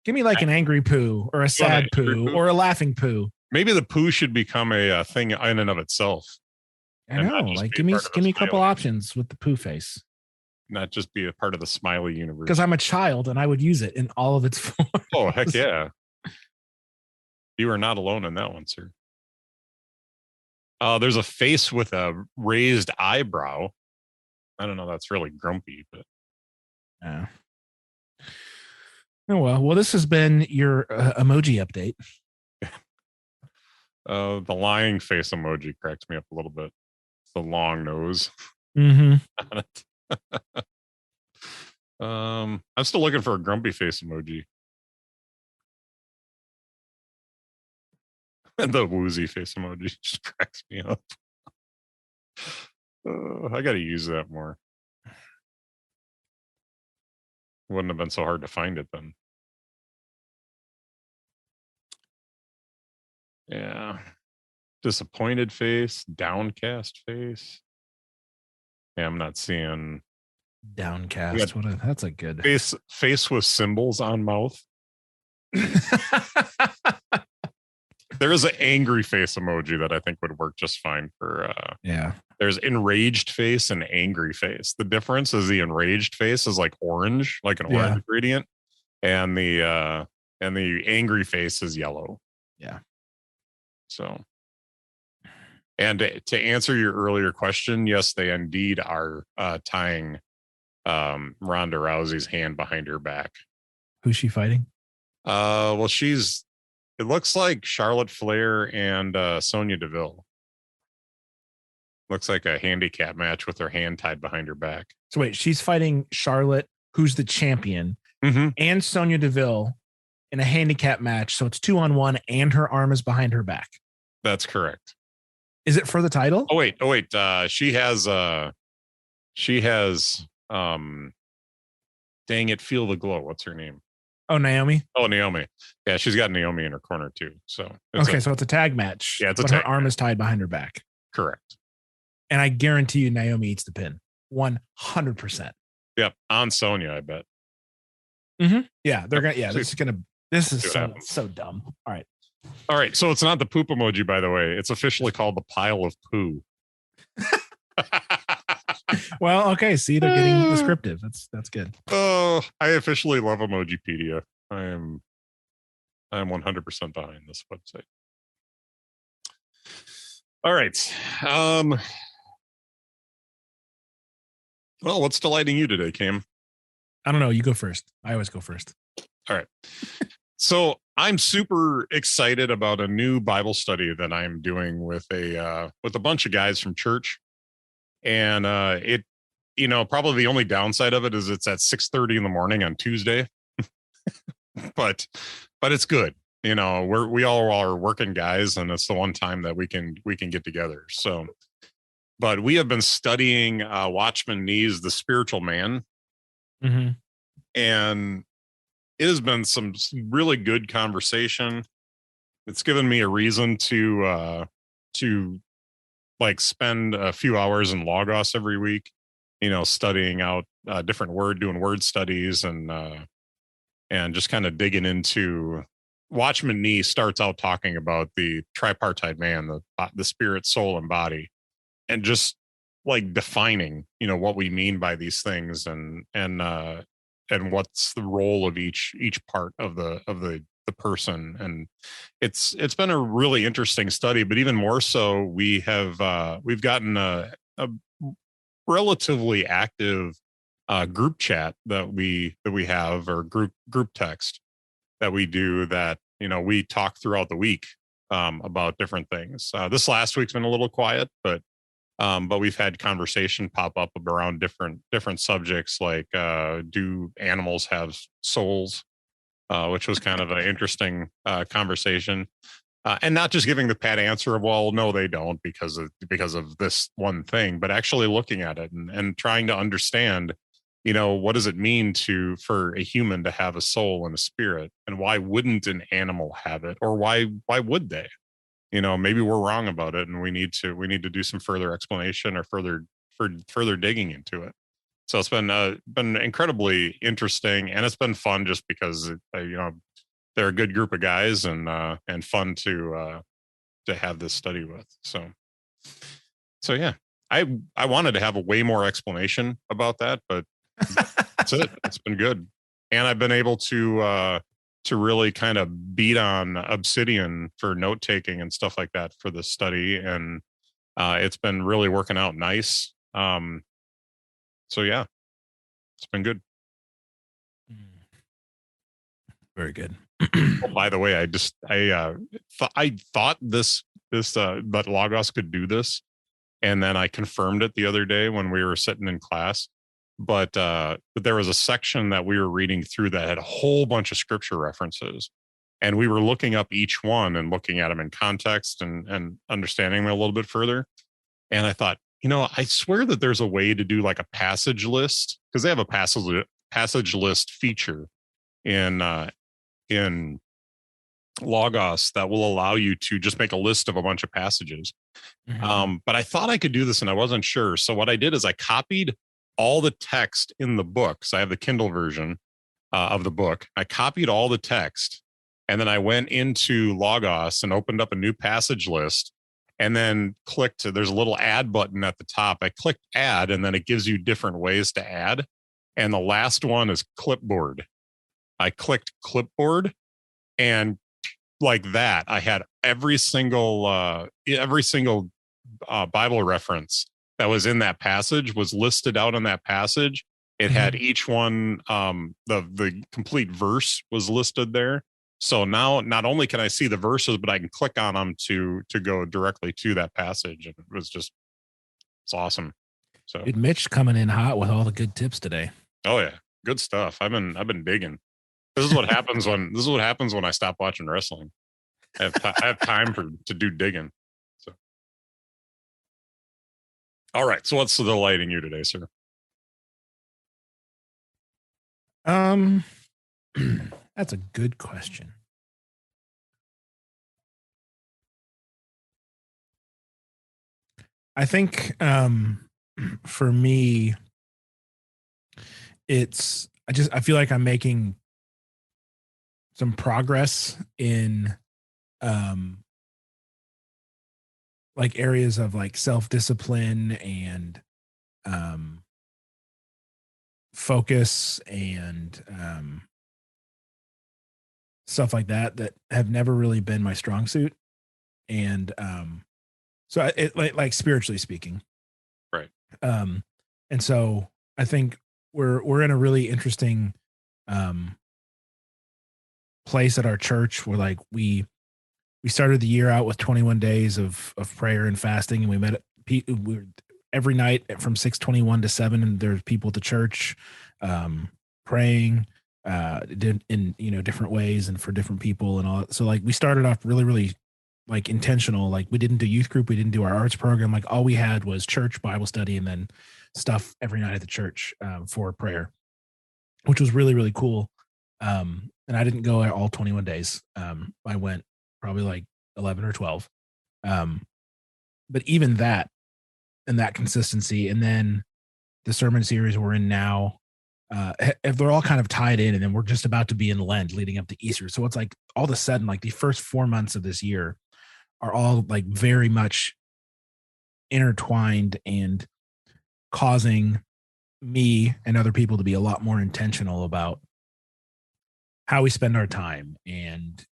Give me like an angry poo or a sad poo or a laughing poo. Maybe the poo should become a thing in and of itself. I know. Like, give me a couple options with the poo face. Not just be a part of the smiley universe. Because I'm a child and I would use it in all of its forms. Oh, heck yeah. You are not alone in that one, sir. There's a face with a raised eyebrow. I don't know. That's really grumpy, but. Yeah. Oh, well, this has been your emoji update. The lying face emoji cracks me up a little bit. The long nose. Mm-hmm. I'm still looking for a grumpy face emoji. And the woozy face emoji just cracks me up. I got to use that more. Wouldn't have been so hard to find it then. Yeah. Disappointed face, downcast face. Yeah, I'm not seeing downcast. That's a good face with symbols on mouth. There is an angry face emoji that I think would work just fine for yeah. There's enraged face and angry face. The difference is the enraged face is like orange, like an orange gradient, and the angry face is yellow. Yeah. So, and to answer your earlier question, yes, they indeed are tying Ronda Rousey's hand behind her back. Who's she fighting? Well, it looks like Charlotte Flair and Sonya Deville. Looks like a handicap match with her hand tied behind her back. So wait, she's fighting Charlotte, who's the champion, and Sonya Deville in a handicap match. So it's 2-on-1 and her arm is behind her back. That's correct. Is it for the title? Oh wait. She has dang it, Feel the Glow. What's her name? Oh, Naomi. Oh, Naomi. Yeah, she's got Naomi in her corner too. So so it's a tag match. Yeah, but her arm is tied behind her back. Correct. And I guarantee you Naomi eats the pin. 100%. Yep. On Sonya, I bet. Yeah, they're gonna. Yeah, this is so dumb. All right. So it's not the poop emoji, by the way. It's officially called the pile of poo. Well, okay. See, they're getting descriptive. That's good. Oh, I officially love Emojipedia. I am 100% behind this website. All right. Well, what's delighting you today, Cam? I don't know. You go first. I always go first. All right. So I'm super excited about a new Bible study that I'm doing with a bunch of guys from church. And probably the only downside of it is it's at 6:30 in the morning on Tuesday. but it's good. We all are working guys, and it's the one time that we can get together. So, but we have been studying Watchman Nee's The Spiritual Man. And it has been some really good conversation. It's given me a reason to like spend a few hours in Logos every week, studying out doing word studies and just kind of digging into. Watchman Nee starts out talking about the tripartite man, the spirit, soul, and body, and just like defining, what we mean by these things and what's the role of each part of the person. And it's been a really interesting study, but even more so, we've gotten a relatively active group chat that we have, or group text that we do, that we talk throughout the week about different things. This last week's been a little quiet, but we've had conversation pop up around different subjects, like do animals have souls, which was kind of an interesting conversation, and not just giving the pat answer of, well, no, they don't, because of this one thing, but actually looking at it and trying to understand, what does it mean for a human to have a soul and a spirit, and why wouldn't an animal have it, or why would they? Maybe we're wrong about it, and we need to do some further explanation or further digging into it. So it's been incredibly interesting, and it's been fun just because they're a good group of guys, and fun to have this study with. So yeah, I wanted to have a way more explanation about that, but that's it. It's been good, and I've been able to really kind of beat on Obsidian for note taking and stuff like that for the study, and it's been really working out nice. So yeah, it's been good. Very good. Oh, by the way, I thought that Logos could do this, and then I confirmed it the other day when we were sitting in class. But there was a section that we were reading through that had a whole bunch of scripture references, and we were looking up each one and looking at them in context and understanding them a little bit further. And I thought, I swear that there's a way to do like a passage list, because they have a passage list feature in Logos that will allow you to just make a list of a bunch of passages. But I thought I could do this, and I wasn't sure. So what I did is I copied all the text in the book. So I have the Kindle version of the book. I copied all the text, and then I went into Logos and opened up a new passage list, and then there's a little add button at the top. I clicked add, and then it gives you different ways to add. And the last one is clipboard. I clicked clipboard, and like that, I had every single Bible reference that was in that passage was listed out in that passage. It had each one, the complete verse was listed there. So now not only can I see the verses, but I can click on them to go directly to that passage. And it's awesome. So Dude, Mitch coming in hot with all the good tips today. oh yeah, good stuff. I've been digging. This is what happens when I stop watching wrestling. I have time to do digging. So all right. So what's the delight in you today, sir? Um, that's a good question. I think for me, I feel like I'm making some progress in um like areas of like self-discipline and um focus and stuff like that have never really been my strong suit. And it like spiritually speaking. Right. Um and so I think we're in a really interesting um place at our church where like we started the year out with 21 days of prayer and fasting, and we met every night from 6:21 to 7, and there's people at the church praying did in different ways and for different people and all. So like we started off really like intentional. Like we didn't do youth group, we didn't do our arts program. Like all we had was church Bible study and then stuff every night at the church for prayer, which was really cool. And I didn't go all 21 days. I went probably like 11 or 12. Um, but even that and that consistency, and then the sermon series we're in now, if they're all kind of tied in, and then we're just about to be in Lent leading up to Easter. So it's like all of a sudden, like the first 4 months of this year are all like very much intertwined and causing me and other people to be a lot more intentional about how we spend our time and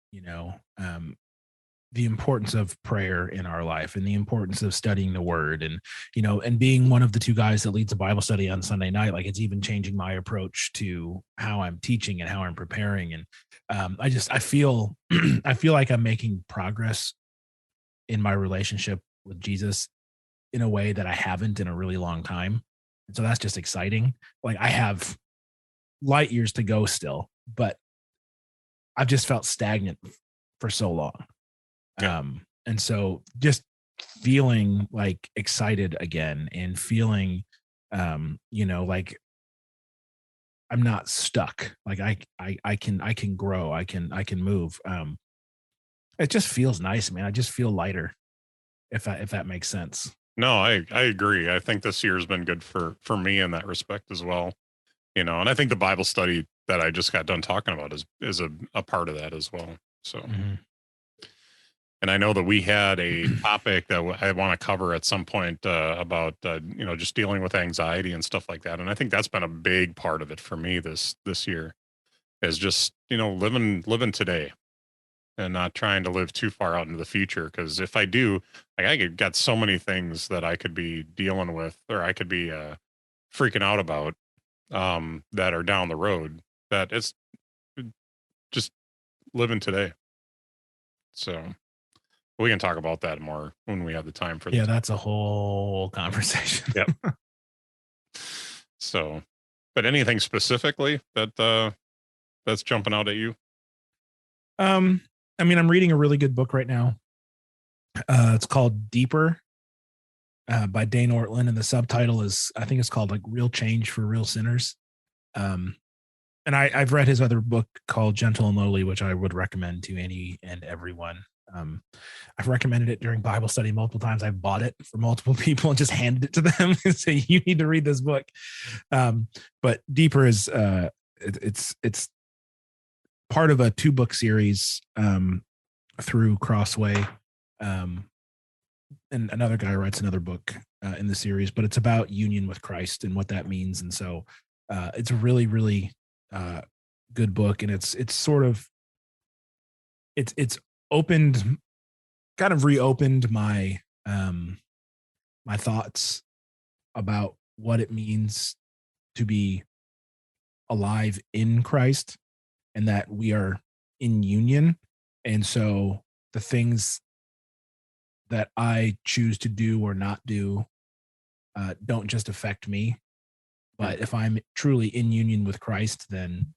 the importance of prayer in our life and the importance of studying the word and and being one of the two guys that leads a Bible study on Sunday night. Like it's even changing my approach to how I'm teaching and how I'm preparing. And I feel I feel like I'm making progress in my relationship with Jesus in a way that I haven't in a really long time. And so that's just exciting. Like I have light years to go still, but I've just felt stagnant for so long. Yeah. And so just feeling like excited again and feeling, like I'm not stuck. Like I can grow. I can move. It just feels nice, man. I just feel lighter if that makes sense. No, I agree. I think this year's been good for me in that respect as well. And I think the Bible study that I just got done talking about is a part of that as well. So, Mhm. and I know that we had a topic that I want to cover at some point about just dealing with anxiety and stuff like that. And I think that's been a big part of it for me this year is just living today and not trying to live too far out into the future. Because if I do, like got so many things that I could be dealing with or I could be freaking out about that are down the road that it's just living today. So we can talk about that more when we have the time for the Yeah, time. that's a whole conversation. Yep. So, but anything specifically that's jumping out at you? I mean, I'm reading a really good book right now. It's called Deeper by Dane Ortland, and the subtitle is, I think it's called like Real Change for Real Sinners. Um, and I've read his other book called Gentle and Lowly, which I would recommend to any and everyone. I've recommended it during Bible study multiple times. I've bought it for multiple people and just handed it to them and say, "You need to read this book." But Deeper is it's part of a 2-book series through Crossway. And another guy writes another book in the series, but it's about union with Christ and what that means. And so it's a really good book, and it's sort of it's opened, kind of reopened my my thoughts about what it means to be alive in Christ and that we are in union. And so the things that I choose to do or not do don't just affect me. But if I'm truly in union with Christ, then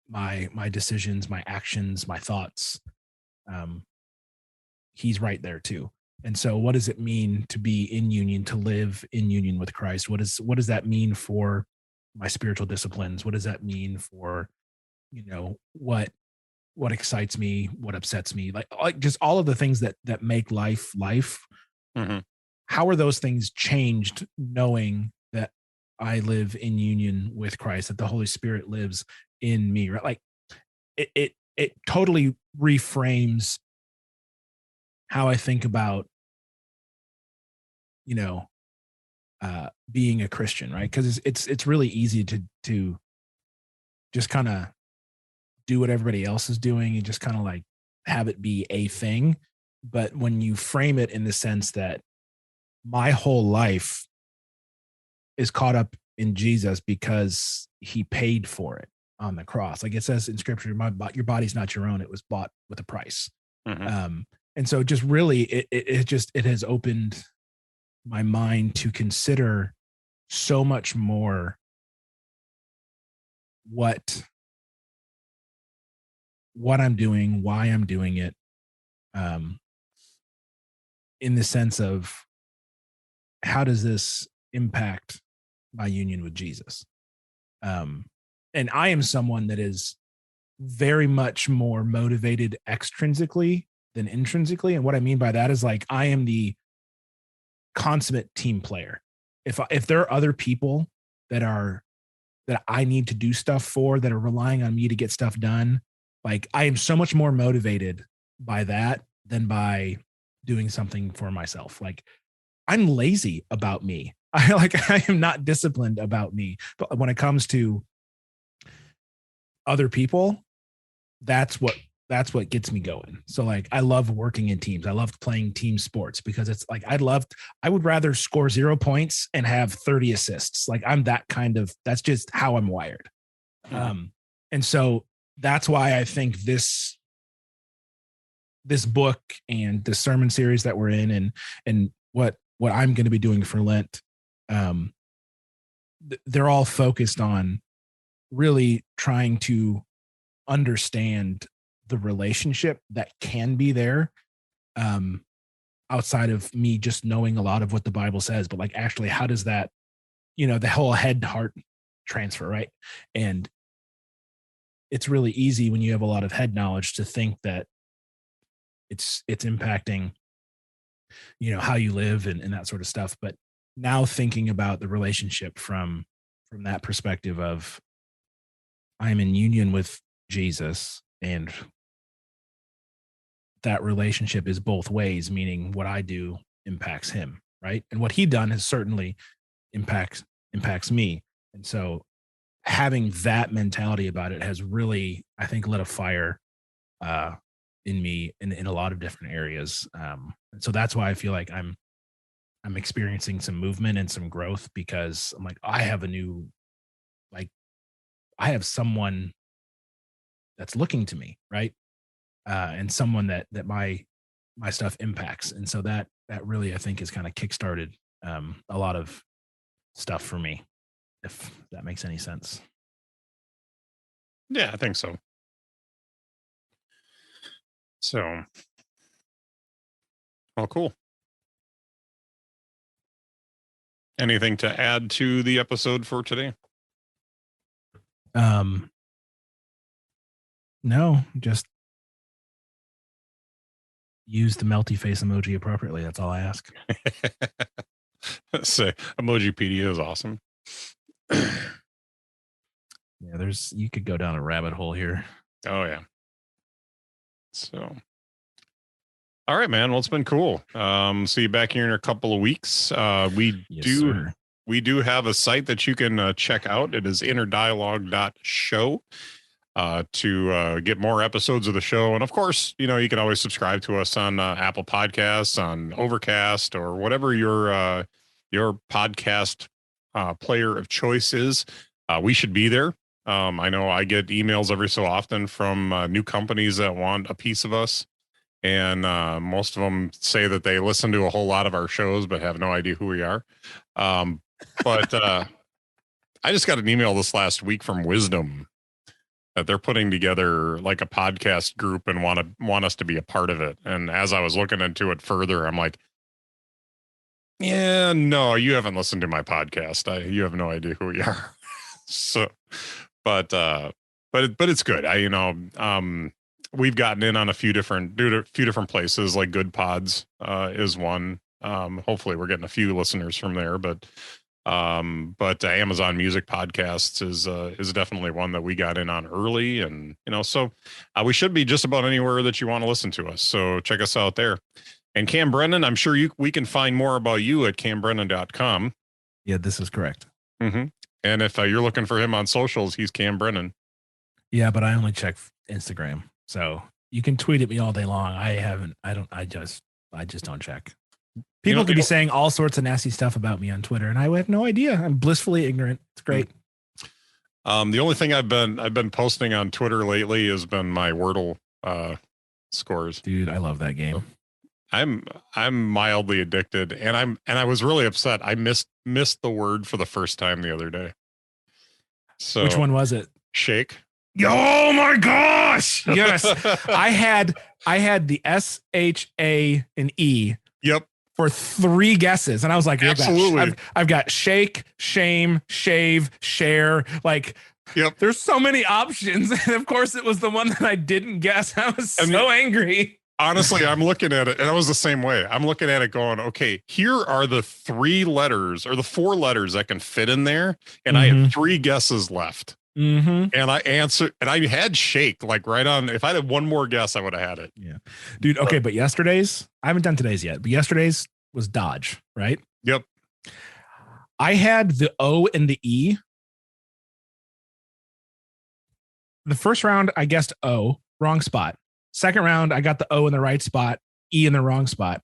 my decisions, my actions, my thoughts, um, he's right there too. And so what does it mean to be in union, to live in union with Christ? What does that mean for my spiritual disciplines? What does that mean for, what excites me, what upsets me, like just all of the things that make life life. Mm-hmm. How are those things changed knowing that I live in union with Christ, that the Holy Spirit lives in me, right? Like it totally reframes how I think about, being a Christian, right? Because it's really easy to just kind of do what everybody else is doing and just kind of like have it be a thing. But when you frame it in the sense that my whole life is caught up in Jesus because he paid for it on the cross. Like it says in scripture, your body's not your own. It was bought with a price. Mm-hmm. And so just really, it has opened my mind to consider so much more what I'm doing, why I'm doing it, um, in the sense of how does this impact my union with Jesus? And I am someone that is very much more motivated extrinsically than intrinsically. And what I mean by that is like I am the consummate team player. If there are other people that I need to do stuff for, that are relying on me to get stuff done, like I am so much more motivated by that than by doing something for myself. Like I'm lazy about me. I am not disciplined about me. But when it comes to other people, that's what gets me going. So like I love working in teams. I love playing team sports because it's like I would rather score 0 points and have 30 assists. Like I'm that's just how I'm wired. Mm-hmm. And so that's why I think this book and the sermon series that we're in and what I'm going to be doing for Lent, they're all focused on really trying to understand the relationship that can be there, outside of me just knowing a lot of what the Bible says, but like actually how does that, the whole head to heart transfer, right? And it's really easy when you have a lot of head knowledge to think that it's impacting, how you live and that sort of stuff. But now thinking about the relationship from that perspective of I'm in union with Jesus, and that relationship is both ways, meaning what I do impacts him, right? And what he done has certainly impacts me. And so having that mentality about it has really, I think, lit a fire uh in me in a lot of different areas. And so that's why I feel like I'm experiencing some movement and some growth, because I'm like, I have I have someone that's looking to me, right? And someone that my stuff impacts. And so that really, I think, has kind of kickstarted a lot of stuff for me, if that makes any sense. Yeah, I think so. So, well, cool. Anything to add to the episode for today? No, just use the melty face emoji appropriately. That's all I ask. Say Emojipedia is awesome. Yeah, you could go down a rabbit hole here. Oh yeah. So, all right, man. Well, it's been cool. See you back here in a couple of weeks. We do have a site that you can check out. It is innerdialogue.show to get more episodes of the show. And of course, you can always subscribe to us on Apple Podcasts, on Overcast, or whatever your podcast player of choice is. We should be there. I know I get emails every so often from new companies that want a piece of us. And most of them say that they listen to a whole lot of our shows, but have no idea who we are. But I just got an email this last week from Wisdom that they're putting together like a podcast group and want us to be a part of it. And as I was looking into it further, I'm like, yeah, no, you haven't listened to my podcast. You have no idea who we are. So, but it's good. We've gotten in on a few different places, like Good Pods is one. Hopefully we're getting a few listeners from there, but Amazon Music Podcasts is definitely one that we got in on early, and so we should be just about anywhere that you want to listen to us. So check us out there. And Cam Brennan, I'm sure we can find more about you at cambrennan.com. Yeah, this is correct. Mm-hmm. And if you're looking for him on socials, he's Cam Brennan. Yeah, but I only check Instagram. So you can tweet at me all day long. I just don't check. People could be saying all sorts of nasty stuff about me on Twitter, and I have no idea. I'm blissfully ignorant. It's great. The only thing I've been posting on Twitter lately has been my Wordle scores. Dude, I love that game. I'm mildly addicted, and I was really upset. I missed the word for the first time the other day. So which one was it? Shake. Oh my gosh! Yes, I had the SHA and E. Yep. For 3 guesses, and I was like, absolutely. I've got shake, shame, shave, share. Like, yep. There's so many options, and of course, it was the one that I didn't guess. I was so angry. Honestly, I'm looking at it, and I was the same way. I'm looking at it going, okay, here are the 3 letters or the 4 letters that can fit in there, and I had 3 guesses left. Mm-hmm. And I answered, and I had shake like right on. If I had one more guess, I would have had it. Yeah, dude. Okay, but yesterday's, I haven't done today's yet, but yesterday's was dodge, right? Yep. I had the O and the E. The first round, I guessed O, wrong spot. Second round, I got the O in the right spot, E in the wrong spot.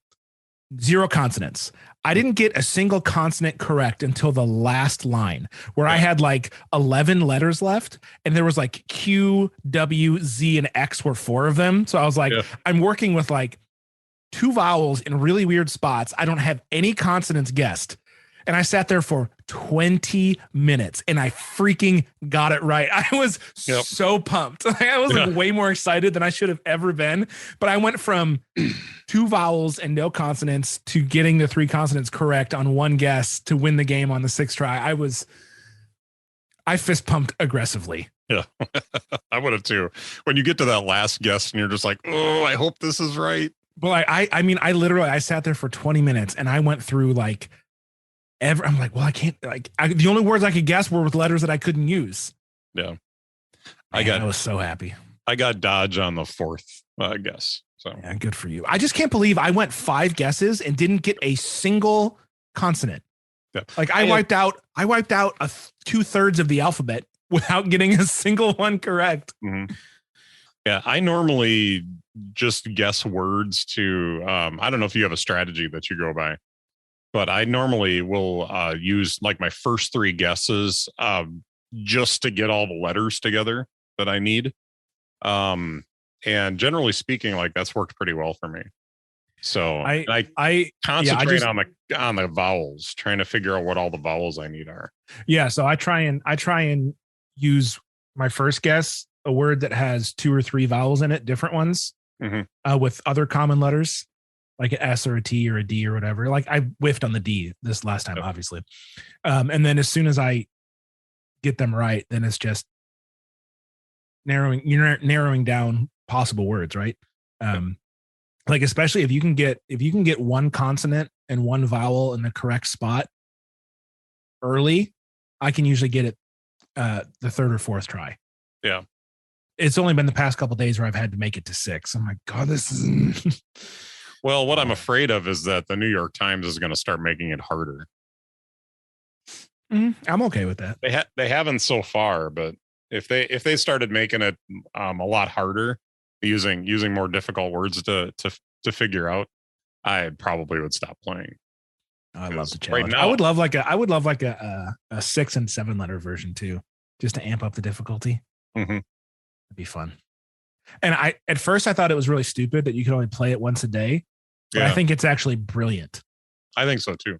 0 consonants. I didn't get a single consonant correct until the last line, where I had like 11 letters left, and there was like Q, W, Z, and X were 4 of them. So I was like, I'm working with like 2 vowels in really weird spots. I don't have any consonants guessed. And I sat there for 20 minutes and I freaking got it right. I was so pumped. I was like way more excited than I should have ever been. But I went from 2 vowels and no consonants to getting the 3 consonants correct on 1 guess to win the game on the 6th try. I fist pumped aggressively. Yeah, I would have too. When you get to that last guess and you're just like, oh, I hope this is right. Well, I mean, I literally sat there for 20 minutes and I went through like I'm like, well, I can't the only words I could guess were with letters that I couldn't use. Yeah. I was so happy. I got dodge on the 4th guess. So yeah, good for you. I just can't believe I went 5 guesses and didn't get a single consonant. Yeah. Like I wiped out 2/3 of the alphabet without getting a single one correct. Mm-hmm. Yeah, I normally just guess words to I don't know if you have a strategy that you go by, but I normally will use like my first 3 guesses just to get all the letters together that I need. And generally speaking, like that's worked pretty well for me. So I concentrate on the vowels, trying to figure out what all the vowels I need are. Yeah, so I try and use my first guess a word that has 2 or 3 vowels in it, different ones, with other common letters, like an S or a T or a D or whatever. Like I whiffed on the D this last time, obviously. And then as soon as I get them right, then it's just narrowing down possible words, right? Like especially if you can get 1 consonant and 1 vowel in the correct spot early, I can usually get it the 3rd or 4th try. Yeah. It's only been the past couple of days where I've had to make it to 6. I'm like, God, this is. Well, what I'm afraid of is that the New York Times is going to start making it harder. I'm okay with that. They haven't so far, but if they started making it a lot harder, using more difficult words to figure out, I probably would stop playing. I love the challenge. Right now, I would love like a 6 and 7 letter version too. just to amp up the difficulty. Mm-hmm. It'd be fun. And at first I thought it was really stupid that you could only play it once a day, but I think it's actually brilliant. I think so too.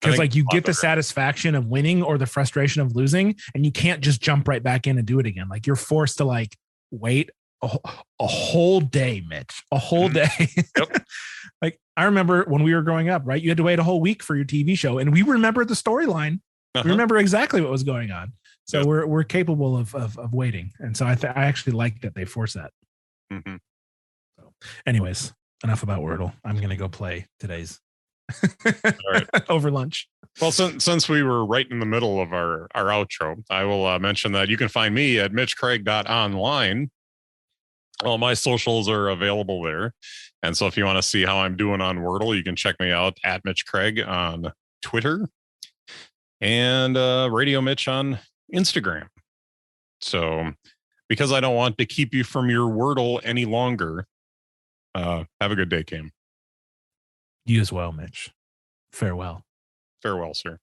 Because like you get the satisfaction of winning or the frustration of losing, and you can't just jump right back in and do it again. Like you're forced to like wait a whole day, Mitch, a whole day. Yep. Like I remember when we were growing up, right? You had to wait a whole week for your TV show, and we remember the storyline. We remember exactly what was going on. So we're capable of waiting, and so I actually like that they force that. Mm-hmm. So, anyways, enough about Wordle. I'm gonna go play today's. All right. Over lunch. Well, since we were right in the middle of our outro, I will mention that you can find me at mitchcraig.online. All my socials are available there. And so if you want to see how I'm doing on Wordle, you can check me out at Mitch Craig on Twitter and Radio Mitch on Instagram. So because I don't want to keep you from your Wordle any longer, have a good day, Cam. You as well, Mitch. Farewell. Farewell, sir.